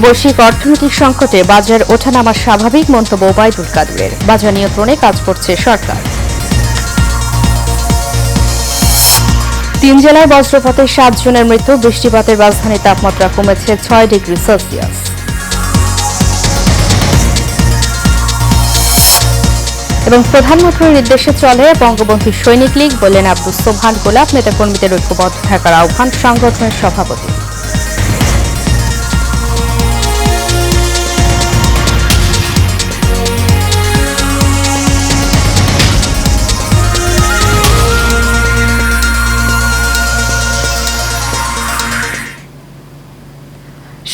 বৈশ্বিক অর্থনৈতিক সংকটে বাজার ওঠানামা স্বাভাবিক মন্তব্য ওবায়দুল কাদেরের। বাজার নিয়ন্ত্রণে কাজ করছে সরকার। 3 জেলায় বজ্রপাতে 7 জনের মৃত্যু। বৃষ্টিপাতের রাজধানীর তাপমাত্রা কমেছে 6 ডিগ্রি সেলসিয়াস। এবং প্রধানমন্ত্রীর নির্দেশে চলে বঙ্গবন্ধু সৈনিক লীগ, বললেন আব্দুস সোবহান গোলাপ। নেতাকর্মীদের ঐক্যবদ্ধ থাকার আহ্বান সংগঠনের সভাপতি।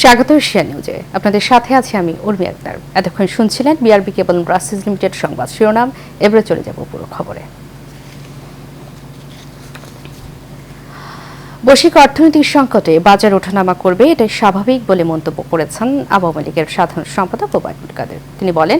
স্বাগত এশিয়া নিউজে, আপনাদের সাথে আছি আমি উর্মি আক্তার। এতক্ষণ শুনছিলেন বিআরবি কেবল ব্রাসেস লিমিটেড সংবাদ শিরোনাম। এবারে চলে যাব পুরো খবরে। বৈশ্বিক অর্থনৈতিক সংকটে বাজার ওঠানামা করবে, এটাই স্বাভাবিক বলে মন্তব্য করেছেন আওয়ামী লীগের সাধারণ সম্পাদক ওবায়দুল কাদের। তিনি বলেন,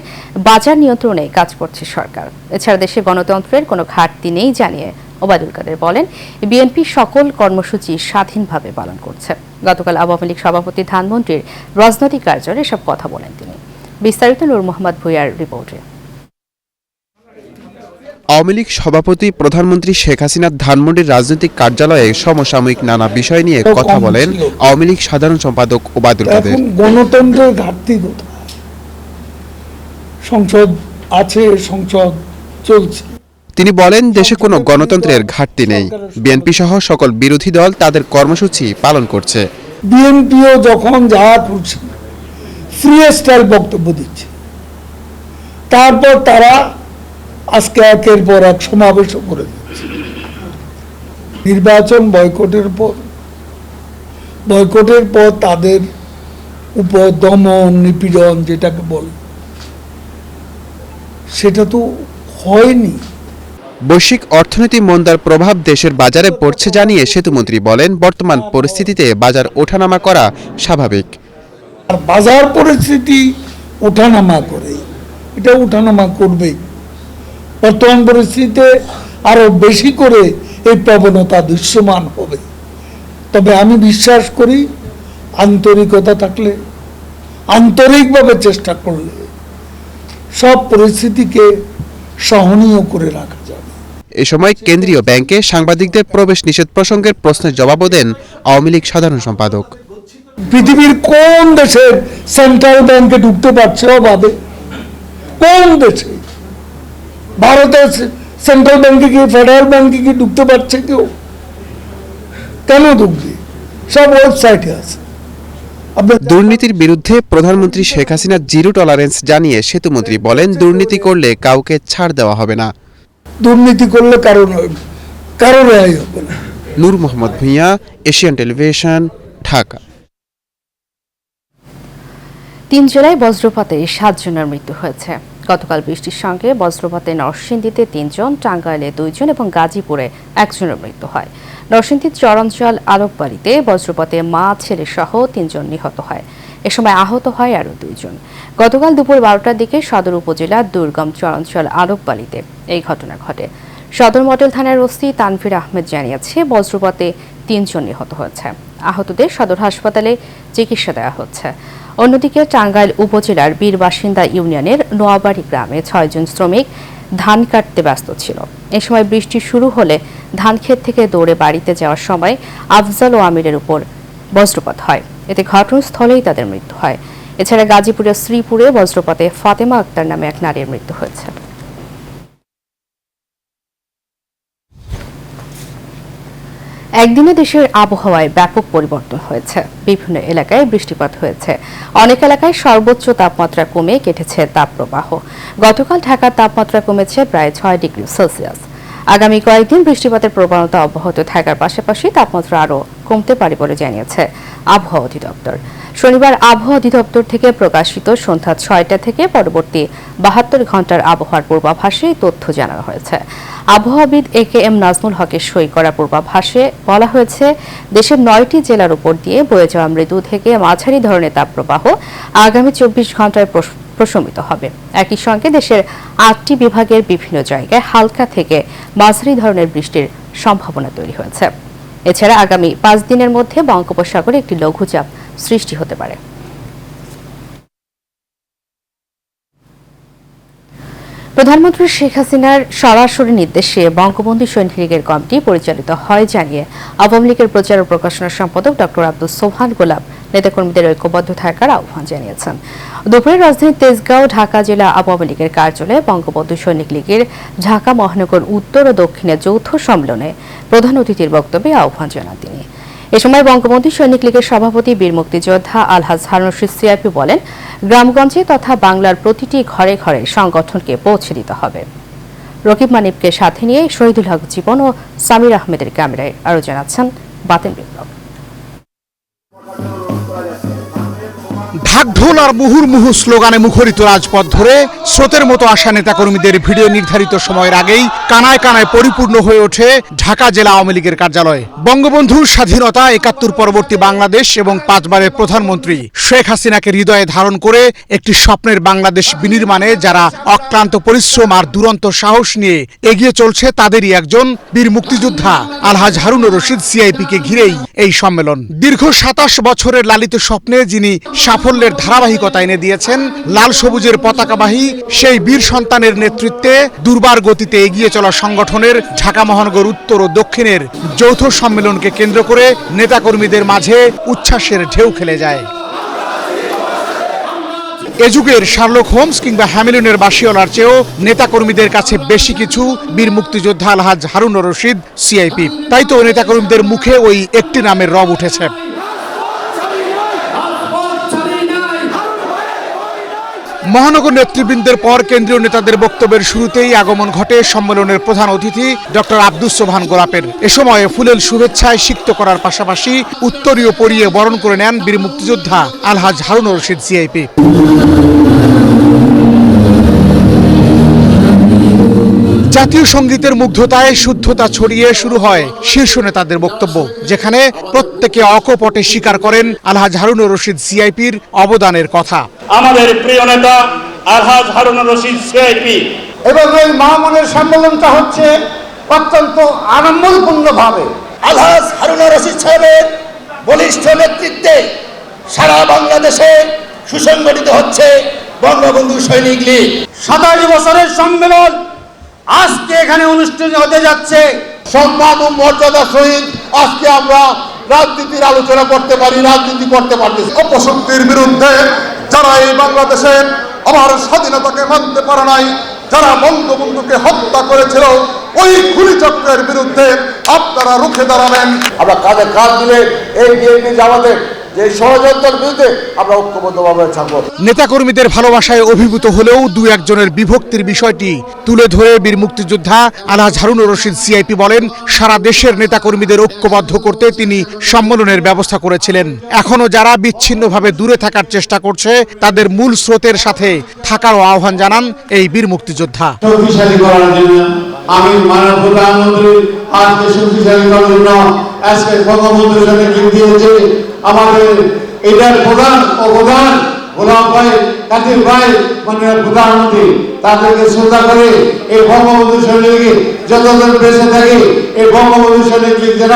বাজার নিয়ন্ত্রণে কাজ করছে সরকার। এছাড়া দেশে গণতন্ত্রের কোনো ঘাটতি নেই জানিয়ে ওবায়দুল কাদের বলেন, বিএনপি সকল কর্মসূচি স্বাধীনভাবে পালন করছে। গতকাল আওয়ামী লীগ সভাপতি ধানমন্ডির রাজনৈতিক কার্যালয়ে এসব কথা বলেন তিনি। বিস্তারিত নূর মোহাম্মদ ভুঁইয়ার রিপোর্টে। আওয়ামী লীগ সভাপতি প্রধানমন্ত্রী শেখ হাসিনার ধানমন্ডির রাজনৈতিক কার্যালয়ে সমসাময়িক নানা বিষয় নিয়ে কথা বলেন আওয়ামী লীগ সাধারণ সম্পাদক ওবায়দুল কাদের। গণতন্ত্রের ঘাটতি কোথায়? সংসদ আছে, সংসদ চলছে। তিনি বলেন, দেশে কোনো গণতন্ত্রের ঘাটতি নেই। বিএনপি সহ সকল বিরোধী দল তাদের কর্মসূচি পালন করছে। বিএনপিও যখন যা করছে ফ্রি স্টাইল বক্তব্য দিচ্ছে, তারপর তারা আজকে একের পর এক সমাবেশও করে দিচ্ছে। নির্বাচন বয়কটের পর তাদের উপর দমন নিপীড়ন যেটাকে বলে, সেটা তো হয়নি। বৈশ্বিক অর্থনীতি মন্দার প্রভাব দেশের বাজারে পড়ছে জানিয়ে সেতুমন্ত্রী বলেন, বর্তমান পরিস্থিতিতে বাজার ওঠানামা করা স্বাভাবিক। আর বাজার পরিস্থিতি ওঠানামা করে, এটা ওঠানামা করবেই। বর্তমান পরিস্থিতিতে আরো বেশি করে এই প্রবণতা দৃশ্যমান হবে। তবে আমি বিশ্বাস করি, আন্তরিকতা থাকলে, আন্তরিকভাবে চেষ্টা করলে সব পরিস্থিতিকে সহনীয় করে রাখা যাবে। এ সময় কেন্দ্রীয় ব্যাংকে সাংবাদিকদের প্রবেশ নিষেধ প্রসঙ্গের প্রশ্নের জবাবও দেন আওয়ামী লীগ সাধারণ সম্পাদক। পৃথিবীর কোন দেশের সেন্ট্রাল ব্যাংকে ঢুকতে পারছে অবাধে? কোন দেশে? ভারতের সেন্ট্রাল ব্যাংকে কি, ফেডারেল ব্যাংকে কি ঢুকতে পারছে কেউ? কেন ঢুকবে? সব ওয়েবসাইটে আছে। দুর্নীতির বিরুদ্ধে প্রধানমন্ত্রী শেখ হাসিনা জিরো টলারেন্স জানিয়ে সেতুমন্ত্রী বলেন, দুর্নীতি করলে কাউকে ছাড় দেওয়া হবে না। দুর্নীতি করলে কারো রেহাই হবে না। নূর মোহাম্মদ ভুঁইয়া, এশিয়ান টেলিভিশন, ঢাকা। 3 জেলায় বজ্রপাতে 7 জনের মৃত্যু হয়েছে। গতকাল বৃষ্টির সঙ্গে বজ্রপাতে নরসিংদীতে 3 জন, টাঙ্গাইলে 2 জন এবং গাজীপুরে 1 জনের মৃত্যু হয়। নরসিংদীর চরাঞ্চল আলোকবাড়িতে বজ্রপাতে মা ছেলে সহ 3 জন নিহত হয়। এ সময় আহত হয় আরও 2 জন। গতকাল দুপুর 12টার দিকে সদর উপজেলার দুর্গম চরাঞ্চল আলোকবাড়িতে এই ঘটনা ঘটে। সদর মডেল থানার ওসি তানভীর আহমেদ জানিয়েছে, বজ্রপাতে 3 জন নিহত হয়েছে। আহতদের সদর হাসপাতালে চিকিৎসা দেওয়া হচ্ছে। অন্যদিকে টাঙ্গাইল উপজেলার বীরবাসিন্দা ইউনিয়নের নোয়াবাড়ি গ্রামে 6 জন শ্রমিক ধান কাটতে ব্যস্ত ছিল। এ সময় বৃষ্টি শুরু হলে ধান ক্ষেত থেকে দৌড়ে বাড়িতে যাওয়ার সময় আফজাল ও আমিরের উপর বজ্রপাত হয়। এতে ঘটনাস্থলেই তাদের মৃত্যু হয়। এছাড়া গাজীপুরের শ্রীপুরে বজ্রপাতে ফাতেমা আক্তার নামে এক নারীর মৃত্যু হয়েছে। একদিনে দেশের আবহাওয়ায় ব্যাপক পরিবর্তন হয়েছে। বিভিন্ন এলাকায় বৃষ্টিপাত হয়েছে। অনেক এলাকায় সর্বোচ্চ তাপমাত্রা কমে কেটেছে তাপপ্রবাহ। গতকাল ঢাকার তাপমাত্রা কমেছে প্রায় 6 ডিগ্রি সেলসিয়াস। আগামী কয়েকদিন বৃষ্টিপাতের প্রবণতা অব্যাহত থাকার পাশাপাশি তাপমাত্রা আরও কমতে পারে বলে জানিয়েছে আবহাওয়া অধিদপ্তর। শনিবার আবহাওয়া অধিদপ্তর থেকে প্রকাশিত সন্ধ্যা 6টা থেকে পরবর্তী 72 ঘন্টার আবহাওয়ার পূর্বাভাসে তথ্য জানানো হয়েছে। আবহাওয়াবিদ AKM নাজমুল হকের সই করা পূর্বাভাসে বলা হয়েছে, দেশের 9টি জেলার উপর দিয়ে বয়ে যাওয়া মৃদু থেকে মাঝারি ধরনের তাপপ্রবাহ আগামী 24 ঘন্টায় প্রশমিত হবে। একই সঙ্গে দেশের 8টি বিভাগের বিভিন্ন জায়গায় হালকা থেকে মাঝারি ধরনের বৃষ্টির সম্ভাবনা তৈরি হয়েছে। এছাড়া আগামী 5 দিনের মধ্যে বঙ্গোপসাগরে একটি লঘুচাপ সৃষ্টি হতে পারে। প্রধানমন্ত্রী শেখ হাসিনার সরাসরি নির্দেশে বঙ্গবন্ধু সৈনিক লীগের কমিটি পরিচালিত হয় জানিয়ে আওয়ামী লীগের প্রচার ও প্রকাশনা সম্পাদক ডক্টর আব্দুস সোবহান গোলাপ নেতাকর্মীদের ঐক্যবদ্ধ থাকার আহ্বান জানিয়েছেন। দুপুরে রাজধানীর তেজগাঁও ঢাকা জেলা আওয়ামী লীগের কার্যালয়ে বঙ্গবন্ধু সৈনিক লীগের ঢাকা মহানগর উত্তর ও দক্ষিণে যৌথ সম্মেলনে প্রধান অতিথির বক্তব্যে আহ্বান জানান তিনি। এ সময় বঙ্গবন্ধু সৈনিক লীগের সভাপতি বীর মুক্তিযোদ্ধা আলহাজ হারুন রশিদ সিআইপি বলেন, গ্রামগঞ্জে তথা বাংলার প্রতিটি ঘরে ঘরে সংগঠনকে পৌঁছে দিতে হবে। রকিব মানিবকে সাথে নিয়ে শহীদুল হক জীবন ও সামির আহমেদের ক্যামেরায় আরো জানাচ্ছেন বাতেন বিপ্লব। ঢাকঢোল আর মুহুর্মুহু স্লোগানে মুখরিত রাজপথ ধরে স্রোতের মতো আসা নেতাকর্মীদের ভিড়ে নির্ধারিত সময়ের আগেই কানায় কানায় পরিপূর্ণ হয়ে ওঠে ঢাকা জেলা আওয়ামী লীগের কার্যালয়। বঙ্গবন্ধুর স্বাধীনতা, ৭১ পরবর্তী বাংলাদেশ এবং ৫ বারের প্রধানমন্ত্রী শেখ হাসিনাকে হৃদয়ে ধারণ করে একটি স্বপ্নের বাংলাদেশ বিনির্মাণে যারা অক্লান্ত পরিশ্রম আর দুরন্ত সাহস নিয়ে এগিয়ে চলছে, তাদেরই একজন বীর মুক্তিযোদ্ধা আলহাজ হারুন রশিদ সিআইপিকে ঘিরেই এই সম্মেলন। দীর্ঘ ২৭ বছরের লালিত স্বপ্নে যিনি সাফল্যের ধারাবাহিকতা এনে দিয়েছেন, লাল সবুজের পতাকাবাহী সেই বীর সন্তানের নেতৃত্বে দুর্বার গতিতে এগিয়ে চলা সংগঠনের ঢাকা মহানগর উত্তর ও দক্ষিণের যৌথ সম্মেলনকে কেন্দ্র করে নেতাকর্মীদের মাঝে উচ্ছ্বাসের ঢেউ খেলে যায়। এ যুগের শার্লক হোমস কিংবা হ্যামিলনের বাসিওয়ালার চেয়েও নেতাকর্মীদের কাছে বেশি কিছু বীর মুক্তিযোদ্ধা আলহাজ হারুন রশিদ সিআইপি। তাই তো নেতাকর্মীদের মুখে ওই একটি নামের রব উঠেছে। মহানগর নেতৃবৃন্দের পর কেন্দ্রীয় নেতাদের বক্তব্যের শুরুতেই আগমন ঘটে সম্মেলনের প্রধান অতিথি ডক্টর আব্দুস সোবহান গোলাপের। এ সময় ফুলেল শুভেচ্ছায় সিক্ত করার পাশাপাশি উত্তরীয় পরিয়ে বরণ করে নেন বীর মুক্তিযোদ্ধা আলহাজ হারুন রশিদ সিআইপি। জাতীয় সঙ্গীতের মুগ্ধতায় শুদ্ধতা ছড়িয়ে শুরু হয় শীর্ষ নেতাদের বক্তব্য, যেখানে প্রত্যেকে অকপটে স্বীকার করেন আলহাজ হারুন রশিদ সিআইপির অবদানের কথা। আমাদের প্রিয় নেতা আলহাজ হারুন রশিদ সিআইপি। এবং এই মহামনের সম্মেলনটা হচ্ছে অত্যন্ত আড়ম্বরপূর্ণ ভাবে আলহাজ হারুন রশিদ সাহেবের বলিষ্ঠ নেতৃত্বে সারা বাংলাদেশে সুসংগঠিত হচ্ছে বঙ্গবন্ধু সৈনিক লীগ। ২৭ বছরের সম্মেলন আজকে এখানে অনুষ্ঠিত হতে যাচ্ছে। সম্মান ও মর্যাদার সহিত আজকে আমরা রাজনীতির আলোচনা করতে পারি, রাজনীতি করতে পারতেছি। অপশক্তির বিরুদ্ধে যারা এই বাংলাদেশের আমার স্বাধীনতাকে মানতে পারে নাই, যারা বঙ্গবন্ধুকে হত্যা করেছিল, ওই খুনি চক্রের বিরুদ্ধে আপনারা রুখে দাঁড়াবেন। আমরা কাঁধে কাঁধ মিলে এই বিএনপি জামাতের যে ষড়যন্ত্রের বিরুদ্ধে আমরা ঐক্যবদ্ধভাবে থাকবো। নেতাকর্মীদের ভালোবাসায় অভিভূত হলেও দু একজনের বিভক্তির বিষয়টি তুলে ধরে বীর মুক্তিযোদ্ধা আলহাজ হারুন রশিদ সিআইপি বলেন, সারা দেশের নেতাকর্মীদের ঐক্যবদ্ধ করতে তিনি সম্মেলনের ব্যবস্থা করেছিলেন। এখনো যারা বিচ্ছিন্নভাবে দূরে থাকার চেষ্টা করছে, তাদের মূল স্রোতের সাথে থাকারও আহ্বান জানান এই বীর মুক্তিযোদ্ধা। শক্তিশালী করার জন্য আমি মাননীয় প্রধানমন্ত্রী আজকে শক্তিশালী করার জন্য আজকে বঙ্গবন্ধুর সাথে যোগ দিয়েছে। আমাদের এটার প্রধান অবদান গোলাম ভাই, কাদির ভাই, মাননীয় প্রধানমন্ত্রী তাদেরকে শ্রদ্ধা করে এই বঙ্গবন্ধু সৈনিক লীগ যতদিন বেঁচে থাকে এই বঙ্গবন্ধু সৈনিক লীগ যেন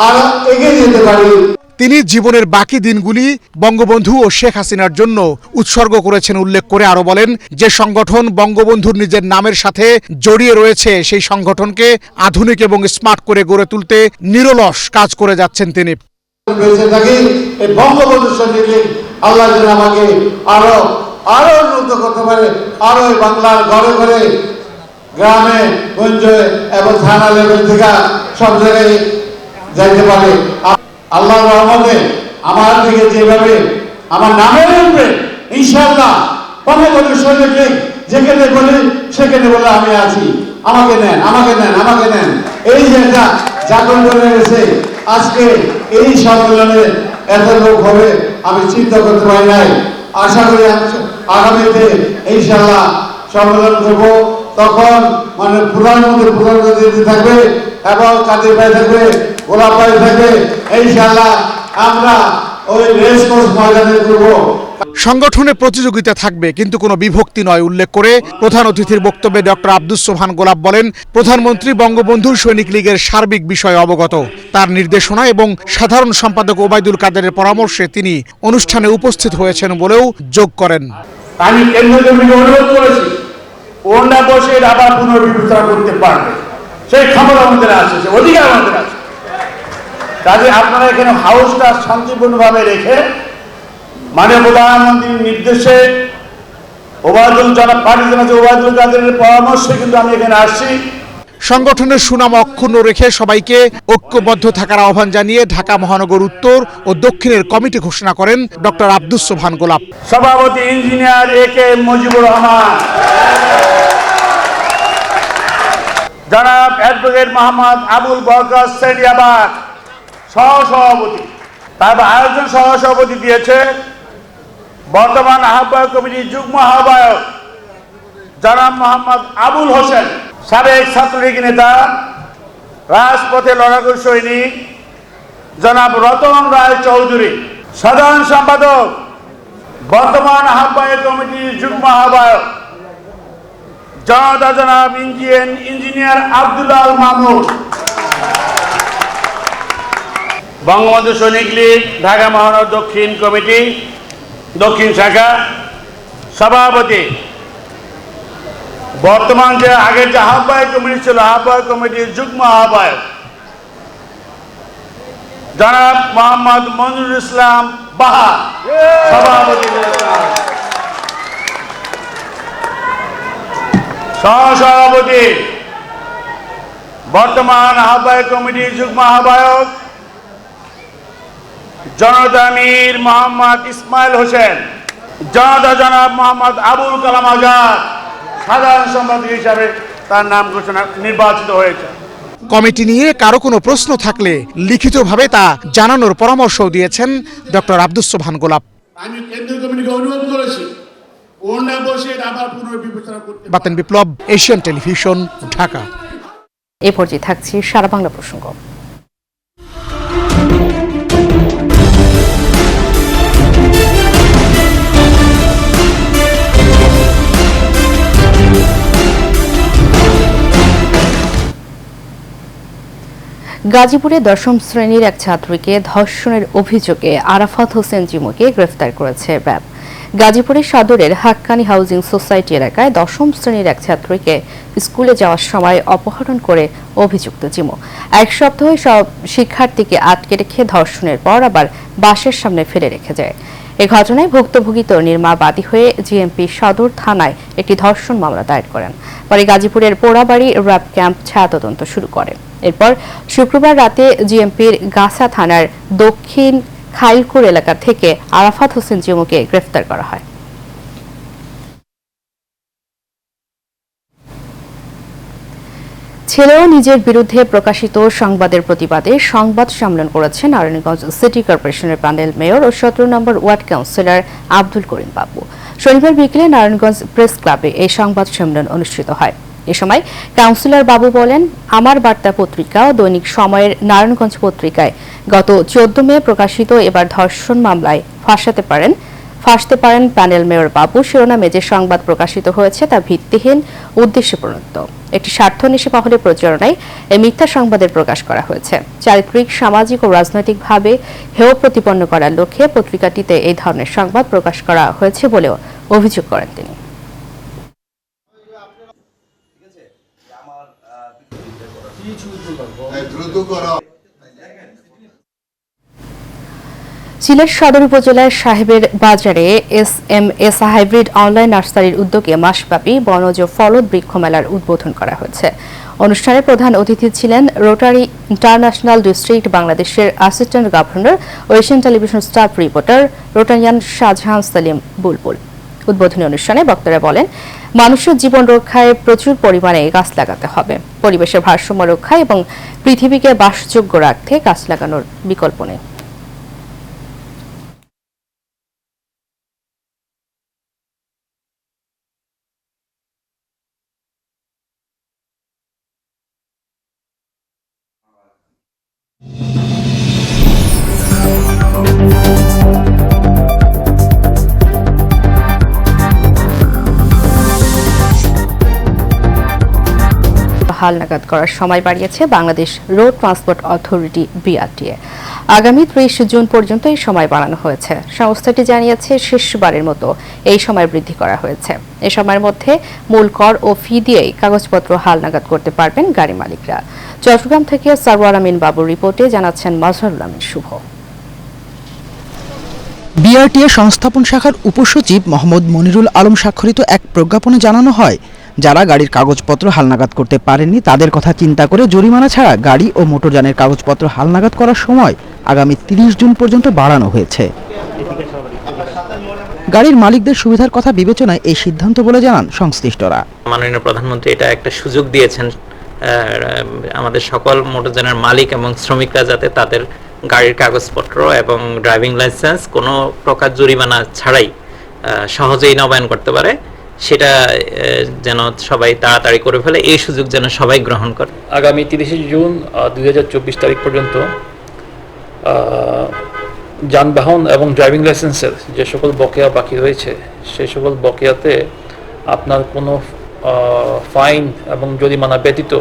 আরো এগিয়ে যেতে পারি। তিনি জীবনের বাকি দিনগুলি বঙ্গবন্ধু ও শেখ হাসিনার জন্য উৎসর্গ করেছেন উল্লেখ করে আরো বলেন, যে সংগঠন বঙ্গবন্ধুর নিজের নামের সাথে জড়িয়ে রয়েছে, সেই সংগঠনকে আধুনিক এবং স্মার্ট করে গড়ে তুলতে নিরলস কাজ করে যাচ্ছেন তিনি। বেঁচে থাকি এই বঙ্গবন্ধু সৈনিক লীগ আল্লাহ যেন আমাকে আরো উন্নত করতে পারে, আরো বাংলার ঘরে ঘরে গ্রামে গঞ্জে এবং থানা লেভেল থেকে সব জায়গায় যাইতে পারে। আল্লাহর রহমতে আমার দিকে যেভাবে আমার নামের উপরে ইনশাআল্লাহ বঙ্গবন্ধু সৈনিক লীগ যেখানে বলি সেখানে বলে আমি আছি, আমাকে নেন, আমাকে নেন, আমাকে নেন। এই যে একটা জাগরণ করে গেছে আজকে এই সম্মেলনে এত লোক হবে আমি চিন্তা করতে পারি নাই। আশা করি আগামীতে ইনশাআল্লাহ সম্মেলন করবো, তখন মানে প্রধানমন্ত্রী থাকবে এবং কাদের ভাই থাকবে, গোলাপ ভাই থাকবে। ইনশাআল্লাহ আমরা ওই রেস কোর্স ময়দানে করবো। সংগঠনে প্রতিযোগিতা থাকবে, কিন্তু কোনো বিভক্তি নয় উল্লেখ করে প্রধান অতিথির বক্তব্যে ডক্টর আব্দুস সোবহান গোলাপ বলেন, প্রধানমন্ত্রী বঙ্গবন্ধু সৈনিক লীগের সার্বিক বিষয়ে অবগত। তার নির্দেশনা এবং সাধারণ সম্পাদক ওবায়দুল কাদেরের পরামর্শে তিনি অনুষ্ঠানে উপস্থিত হয়েছেন বলেও যোগ করেন। আমি কেন্দ্রীয় কমিটিকে অনুরোধ করেছি ওরা বসে এটা আবার পুনর্বিবেচনা করতে পারবে, সেই ক্ষমতা আমাদের আছে, সেই অধিকার আমাদের আছে। কাজে আপনারা এখানে হাউসটা শান্তিপূর্ণভাবে রেখে মাননীয় প্রধানমন্ত্রীর নির্দেশে ওবায়দুল জনাব পার্টিজন আছে, ওবায়দুল কাদেরের পরামর্শে কিন্তু আমি এখানে আসছি। সংগঠনের সুনাম অক্ষুণ্ণ রেখে সবাইকে ঐক্যবদ্ধ থাকার আহ্বান জানিয়ে ঢাকা মহানগর উত্তর ও দক্ষিণের কমিটি ঘোষণা করেন ডক্টর আব্দুস সোবহান গোলাপ। সভাপতি ইঞ্জিনিয়ার A.K. মুজিবুর রহমান, জনাব অ্যাডভোকেট মোহাম্মদ আবুল বরকত সেলিয়াবাদ সহসভাপতি। তারপর আয়োজন সহসভাপতি দিয়েছে বর্তমান আহ্বায়ক কমিটির যুগ্ম আহ্বায়ক জনাব মোহাম্মদ আবুল হোসেন, সাবেক ছাত্রলীগ নেতা, রাজপথে লড়াকু সৈনিক জনাব রতন রায় চৌধুরী। সাধারণ সম্পাদক বর্তমান আহ্বায়ক কমিটির যুগ্ম আহ্বায়ক জনাব ইঞ্জিনিয়ার আব্দুল্লাহ আল মাহমুদ। বঙ্গবন্ধু সৈনিক লীগ ঢাকা মহানগর দক্ষিণ কমিটি দক্ষিণ শাখা সভাপতি, বর্তমান যে আগের যে আহ্বায়ক কমিটি ছিল আহ্বায়ক কমিটির যুগ্ম আহ্বায়ক জনাব মোহাম্মদ মনিরুল ইসলাম বাহা সভাপতি। সহসভাপতি বর্তমান আহ্বায়ক কমিটির যুগ্ম আহ্বায়ক জনতা আমির মোহাম্মদ ইসমাইল হোসেন, জনতা জনাব মোহাম্মদ আবুল কালাম আজাদ সাধারণ সম্পাদক হিসাবে তার নাম ঘোষণা নির্বাচিত হয়েছে। কমিটি নিয়ে কারো কোনো প্রশ্ন থাকলে লিখিতভাবে তা জানানোর পরামর্শ দিয়েছেন ডক্টর আব্দুস সোবহান গোলাপ। আমি কেন্দ্রীয় কমিটিকে অনুরোধ করেছি ওরা বসে আবার পুনর্বিবেচনা করতে। বাতেন বিপ্লব, এশিয়ান টেলিভিশন, ঢাকা। এ পর্যায়ে থাকছে সারা বাংলা প্রসঙ্গ। গাজীপুরে দশম শ্রেণীর এক ছাত্রীকে ধর্ষণের অভিযোগে আরাফাত হোসেন জিমুকে গ্রেফতার করেছে র্যাব। গাজীপুরের সদরের হাক্কানি হাউজিং সোসাইটি এলাকায় দশম শ্রেণীর এক ছাত্রীকে স্কুলে যাওয়ার সময় অপহরণ করে অভিযুক্ত জিমু এক সপ্তাহ সব শিক্ষার্থীকে আটকে রেখে ধর্ষণের পর আবার বাসের সামনে ফেলে রেখে যায়। এ ঘটনায় ভুক্তভোগী তরুণীর মা বাদী হয়ে জিএমপি সদর থানায় একটি ধর্ষণ মামলা দায়ের করেন। পরে গাজীপুরের পোড়াবাড়ি র্যাব ক্যাম্প ছায়া তদন্ত শুরু করে। এরপর শুক্রবার রাতে জিএমপির গাছা থানার দক্ষিণ খাইলকুর এলাকা থেকে আরাফাত হোসেন জিমুকে গ্রেফতার করা হয়। ছেলেও নিজের বিরুদ্ধে প্রকাশিত সংবাদের প্রতিবাদে সংবাদ সম্মেলন করেছেন নারায়ণগঞ্জ সিটি কর্পোরেশনের প্যানেল মেয়র ও 17 নম্বর ওয়ার্ড কাউন্সিলর আব্দুল করিম বাবু। শনিবার বিকেলে নারায়ণগঞ্জ প্রেস ক্লাবে এই সংবাদ সম্মেলন অনুষ্ঠিত হয়। এ সময় কাউন্সিলর বাবু বলেন, আমার বার্তা পত্রিকা ও দৈনিক সময়ের নারায়ণগঞ্জ পত্রিকায় গত 14 মে প্রকাশিত এবার ধর্ষণ মামলায় ফাঁসতে পারেন প্যানেল মেয়র বাবু শিরোনামে যে সংবাদ প্রকাশিত হয়েছে তা ভিত্তিহীন, উদ্দেশ্যপ্রণোদিত একটি স্বার্থন্বেষী মহলের প্রচারণায় এই মিথ্যা সংবাদের প্রকাশ করা হয়েছে। চারিত্রিক, সামাজিক ও রাজনৈতিকভাবে হেয় প্রতিপন্ন করার লক্ষ্যে পত্রিকাটিতে এই ধরনের সংবাদ প্রকাশ করা হয়েছে বলেও অভিযোগ করেন তিনি। সিলেট সদর উপজেলার সাহেবের বাজারে এস হাইব্রিড অনলাইন নার্সারির উদ্যোগে মাসব্যাপী বনজ ফলদ বৃক্ষ মেলার উদ্বোধন করা হয়েছে। অনুষ্ঠানে প্রধান অতিথি ছিলেন রোটারি ইন্টারন্যাশনাল ডিস্ট্রিক্ট বাংলাদেশের অ্যাসিস্ট্যান্ট গভর্নর ও Asian television staff reporter Rotarian Shahjahan Salim Bulbul. উদ্বোধনী অনুষ্ঠানে বক্তারা বলেন, মানুষের জীবন রক্ষায় প্রচুর পরিমাণে গাছ লাগাতে হবে। পরিবেশের ভারসাম্য রক্ষা এবং পৃথিবীকে বাসযোগ্য রাখতে গাছ লাগানোর বিকল্প নেই। হালনাগাদ করার সময় বাড়িয়েছে Bangladesh road transport authority BRTA. আগামী ৩০ জুন পর্যন্ত এই সময় বাড়ানো হয়েছে। সংস্থাটি জানিয়েছে শেষবারের মতো এই সময় বৃদ্ধি করা হয়েছে। এ সময়ের মধ্যে মূল কর ও ফি দিয়েই কাগজপত্র হালনাগাদ করতে পারবেন গাড়ি মালিকরা। চট্টগ্রাম থেকে সারওয়ার আমিন বাবুর রিপোর্টে জানাচ্ছেন মাজহারুল আমিন শুভ। বিআরটিএ সংস্থাপন শাখার উপসচিব মোহাম্মদ মনিরুল আলম স্বাক্ষরিত এক প্রজ্ঞাপনে জানানো হয়, যারা গাড়ির কাগজপত্র হালনাগাদ করতে পারেননি তাদের কথা চিন্তা করে জরিমানা ছাড়া গাড়ি ও মোটরযানের কাগজপত্র হালনাগাদ করার সময় আগামী ৩০ জুন পর্যন্ত বাড়ানো হয়েছে। গাড়ির মালিকদের সুবিধার কথা বিবেচনায় এই সিদ্ধান্ত বলে জানান সংশ্লিষ্টরা। মাননীয় প্রধানমন্ত্রী এটা একটা সুযোগ দিয়েছেন আমাদের সকল মোটরযানের মালিক এবং শ্রমিকরা যাতে তাদের গাড়ির কাগজপত্র এবং ড্রাইভিং লাইসেন্স কোনো প্রকার জরিমানা ছাড়াই সহজেই নবায়ন করতে পারে, সেটা যেন সবাই তাড়াতাড়ি করে ফেলে, এই সুযোগ যেন সবাই গ্রহণ করে। আগামী ৩০ জুন ২০২৪ তারিখ পর্যন্ত যানবাহন এবং ড্রাইভিং লাইসেন্সের যে সকল বকেয়া বাকি রয়েছে সেই সকল বকেয়াতে আপনার কোনো ফাইন এবং জরিমানা ব্যতীত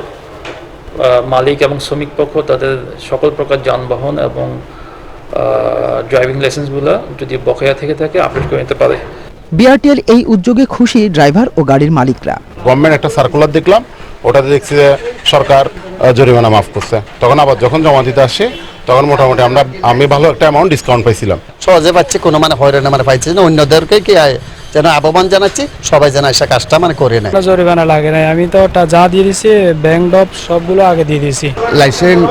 মালিক এবং শ্রমিক পক্ষ তাদের সকল প্রকার যানবাহন এবং ড্রাইভিং লাইসেন্সগুলো যদি বকেয়া থেকে থাকে আপলোড করে নিতে পারে। বিআরটিএর এই উদ্যোগে খুশি ড্রাইভার ও গাড়ির মালিকরা। গভর্নমেন্ট একটা সার্কুলার দেখলাম, ওটাতে দেখছি যে সরকার জরিমানা মাফ করছে, তখন আবার যখন জমা দিতে আসে তখন মোটামুটি আমি ভালো একটা অ্যামাউন্ট ডিসকাউন্ট পাইছিলাম। সহজে পাচ্ছি, কোনো হয়রানি পাইছি না, অন্যদেরকে কি যেন আহ্বান জানাচ্ছি সবাই যেন এসে কাজটা করে নেয়। জরিমানা লাগে না, আমি তো ওটা যা দিয়ে দিছি ব্যাংক ডপ সবগুলো আগে দিয়ে দিয়েছি। লাইসেন্স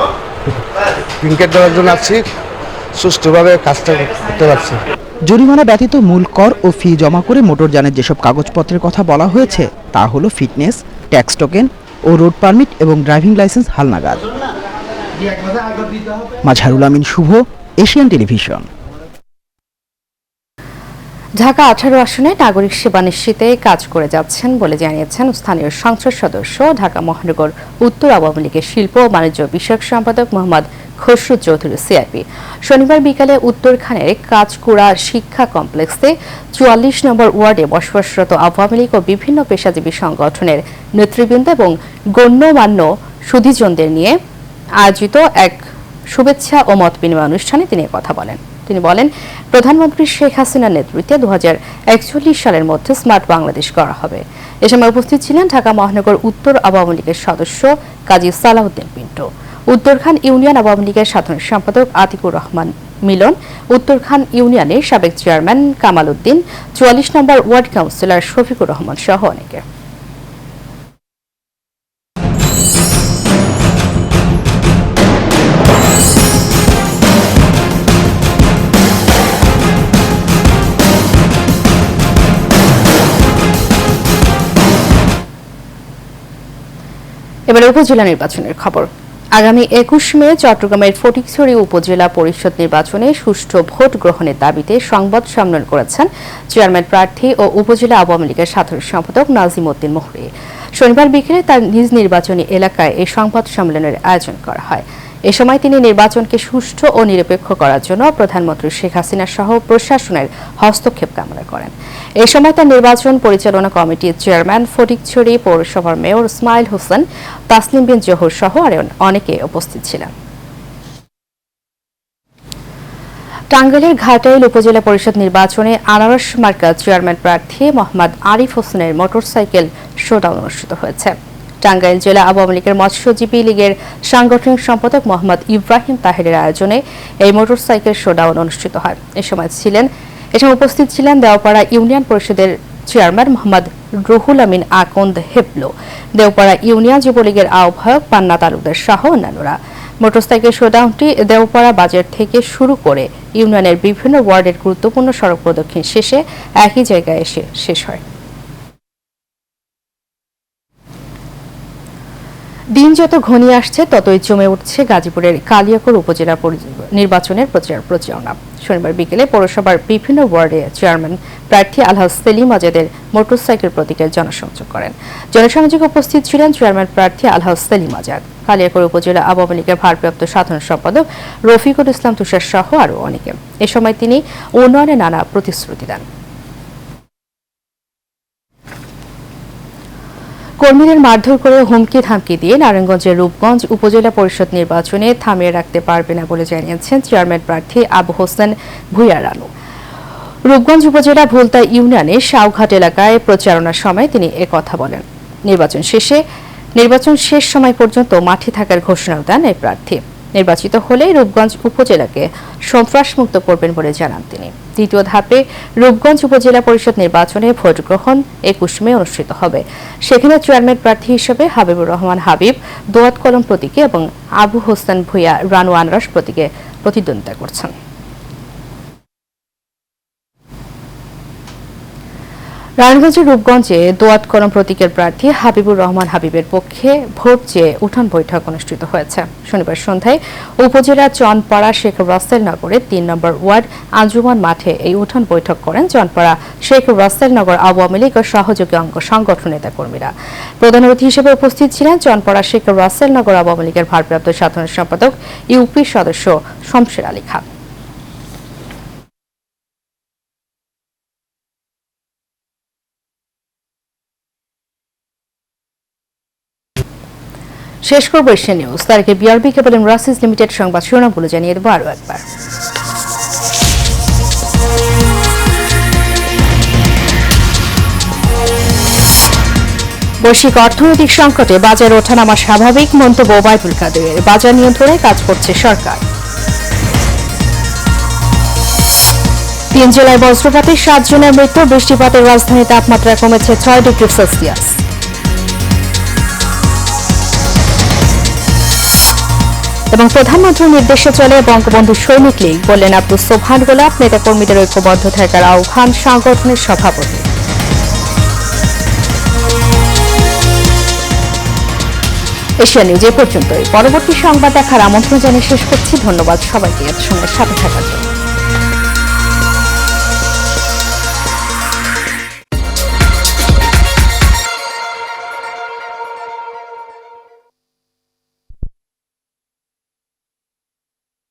প্রিন্টেড দেওয়ার জন্য আসছি, সুষ্ঠুভাবে কাজটা করতে পারছি। জরিমানা ব্যতীত মূল কর ও ফি জমা করে মোটরযানের যেসব কাগজপত্রের কথা বলা হয়েছে তা হলো ফিটনেস, ট্যাক্স টোকেন ও রোড পারমিট এবং ড্রাইভিং লাইসেন্স হালনাগাদ। মাজহারুল আমিন শুভ, এশিয়ান টেলিভিশন। ঢাকা 18 আসনে নাগরিক সেবা নিশ্চিতে কাজ করে যাচ্ছেন বলে জানিয়েছেন স্থানীয় সংসদ সদস্য ঢাকা মহানগর উত্তর আওয়ামী লীগের শিল্প ও বাণিজ্য বিষয়ক সম্পাদক মোহাম্মদ খসরু চৌধুরী সিআইপি। শনিবার বিকালে উত্তরখানের কাজকুড়া শিক্ষা কমপ্লেক্সে 44 নম্বর ওয়ার্ডে বসবাসরত আওয়ামী লীগ ও বিভিন্ন পেশাজীবী সংগঠনের নেতৃবৃন্দ এবং গণ্যমান্য সুধীজনদের নিয়ে আয়োজিত এক শুভেচ্ছা ও মত বিনিময় অনুষ্ঠানে তিনি কথা বলেন। তিনি বলেন, প্রধানমন্ত্রী শেখ হাসিনার নেতৃত্বে 2041 সালের মধ্যে স্মার্ট বাংলাদেশ করা হবে। এ সময় উপস্থিত ছিলেন ঢাকা মহানগর উত্তর আওয়ামী লীগের সদস্য কাজী সালাউদ্দিন পিন্টু, উত্তরখান ইউনিয়ন আওয়ামী লীগের সাধারণ সম্পাদক আতিকুর রহমান মিলন, উত্তরখান ইউনিয়নের সাবেক চেয়ারম্যান কামাল উদ্দিন, 44 নম্বর ওয়ার্ড কাউন্সিলর শফিকুর রহমান সহ অনেকে। এবারে উপজেলা নির্বাচনের খবর। আগামী 21 মে চট্টগ্রামের ফটিকছড়ি উপজেলা পরিষদ নির্বাচনে সুষ্ঠু ভোট গ্রহণের দাবিতে সংবাদ সম্মেলন করেছেন চেয়ারম্যান প্রার্থী ও উপজেলা আওয়ামী লীগের সাধারণ সম্পাদক নাজিম উদ্দিন মোহরি। শনিবার বিকেলে তার নিজ নির্বাচনী এলাকায় এই সংবাদ সম্মেলনের আয়োজন করা হয়। এ সময় তিনি নির্বাচনকে সুষ্ঠু ও নিরপেক্ষ করার জন্য প্রধানমন্ত্রী শেখ হাসিনা সহ প্রশাসনের হস্তক্ষেপ কামনা করেন। এ সময় তার নির্বাচন পরিচালনা কমিটির চেয়ারম্যান ফটিকছড়ি পৌরসভার মেয়র ইসমাইল হোসেন, তাসলিম বিন জহুর সহ আরও অনেকে উপস্থিত ছিলেন। টাঙ্গাইলের ঘাটাইল উপজেলা পরিষদ নির্বাচনে আনারস মার্কার চেয়ারম্যান প্রার্থী মোহাম্মদ আরিফ হোসেনের মোটরসাইকেল শোডাউন অনুষ্ঠিত হয়েছে। টাঙ্গাইল জেলা আওয়ামী লীগের মৎস্যজীবী লীগের সাংগঠনিক সম্পাদক মোহাম্মদ ইব্রাহিম তাহেরের আয়োজনে এই মোটরসাইকেল শোডাউন অনুষ্ঠিত হয়। এ সময় উপস্থিত ছিলেন দেওপাড়া ইউনিয়ন পরিষদের চেয়ারম্যান মোহাম্মদ রুহুল আমিন আকন্দ হেবলো, দেওপাড়া ইউনিয়ন যুবলীগের আহ্বায়ক পান্না তালুকদার সহ অন্যান্যরা। মোটরসাইকেল শোডাউনটি দেওপাড়া বাজার থেকে শুরু করে ইউনিয়নের বিভিন্ন ওয়ার্ডের গুরুত্বপূর্ণ সড়ক প্রদক্ষিণ শেষে একই জায়গায় এসে শেষ হয়। দিন যত ঘনিয়ে আসছে ততই জমে উঠছে গাজীপুরের কালিয়াকৈর উপজেলা নির্বাচনের প্রচারণা। শনিবার বিকেলে পৌরসভার বিভিন্ন ওয়ার্ডে চেয়ারম্যান প্রার্থী আলহাজ সেলিম আজাদের মোটরসাইকেল প্রতীকের জনসংযোগ করেন। জনসংযোগে উপস্থিত ছিলেন চেয়ারম্যান প্রার্থী আলহাজ সেলিম আজাদ, কালিয়াকৈর উপজেলা আওয়ামী লীগের ভারপ্রাপ্ত সাধারণ সম্পাদক রফিকুল ইসলাম তুষার সহ আরও অনেকে। এ সময় তিনি উন্নয়নে নানা প্রতিশ্রুতি দেন। কর্মীদের মারধর করে হুমকি ধামকি দিয়ে নারায়ণগঞ্জের রূপগঞ্জ উপজেলা পরিষদ নির্বাচনে থামিয়ে রাখতে পারবে না বলে জানিয়েছেন চেয়ারম্যান প্রার্থী আবু হোসেন ভূঁইয়া রানু। রূপগঞ্জ উপজেলা ভুলতা ইউনিয়নের শাওঘাট এলাকায় প্রচারণার সময় তিনি একথা বলেন। নির্বাচন শেষ সময় পর্যন্ত মাঠে থাকার ঘোষণাও দেন এই প্রার্থী। নির্বাচিত হলে রূপগঞ্জ উপজেলাকে সন্ত্রাসমুক্ত করবেন বলে জানান তিনি। দ্বিতীয় ধাপে রূপগঞ্জ উপজেলা পরিষদ নির্বাচনে ভোট গ্রহণ 21 মে অনুষ্ঠিত হবে। সেখানে চেয়ারম্যান প্রার্থী হিসেবে হাবিবুর রহমান হাবিব দোয়াত কলম প্রতীকে এবং আবু হোসেন ভূঁইয়া রানু আনারস প্রতীকে প্রতিদ্বন্দ্বিতা করছেন। নারায়ণগঞ্জের রূপগঞ্জে দোয়াত কলম প্রতীকের প্রার্থী হাবিবুর রহমান হাবিবের পক্ষে ভোট চেয়ে উঠান বৈঠক অনুষ্ঠিত হয়েছে। শনিবার সন্ধ্যায় উপজেলার চনপাড়া শেখ রাসেল নগরের 3 নম্বর ওয়ার্ড আঞ্জুমান মাঠে এই উঠান বৈঠক করেন চনপাড়া শেখ রাসেল নগর আওয়ামী লীগ ও সহযোগী অঙ্গ সংগঠন নেতাকর্মীরা। প্রধান অতিথি হিসেবে উপস্থিত ছিলেন চনপাড়া শেখ রাসেল নগর আওয়ামী লীগের ভারপ্রাপ্ত সাধারণ সম্পাদক ইউপি সদস্য শমশের আলী খান। শেষ করব এশিয়া নিউজ। তার আগে বিআরবি কেবল ইন্ডাস্ট্রিজ লিমিটেড সংবাদ শিরোনামগুলো জানিয়ে দেবো আরও একবার। বৈশ্বিক অর্থনৈতিক সংকটে বাজার ওঠানামা স্বাভাবিক, মন্তব্য ওবায়দুল কাদেরের। বাজার নিয়ন্ত্রণে কাজ করছে সরকার। 3 জেলায় বজ্রপাতে 7 জনের মৃত্যু, বৃষ্টিপাতে রাজধানীর তাপমাত্রা কমেছে 6 ডিগ্রি সেলসিয়াস। এবং প্রধানমন্ত্রীর নির্দেশে চলে বঙ্গবন্ধু সৈনিক লীগ, বললেন আব্দুস সোবহান গোলাপ। নেতাকর্মীদের ঐক্যবদ্ধ থাকার আহ্বান সংগঠনের সভাপতি। এশিয়া নিউজ এ পর্যন্তই। পরবর্তী সংবাদ দেখার আমন্ত্রণ জানিয়ে শেষ করছি। ধন্যবাদ সবাইকে এত সময় সাথে থাকার জন্য।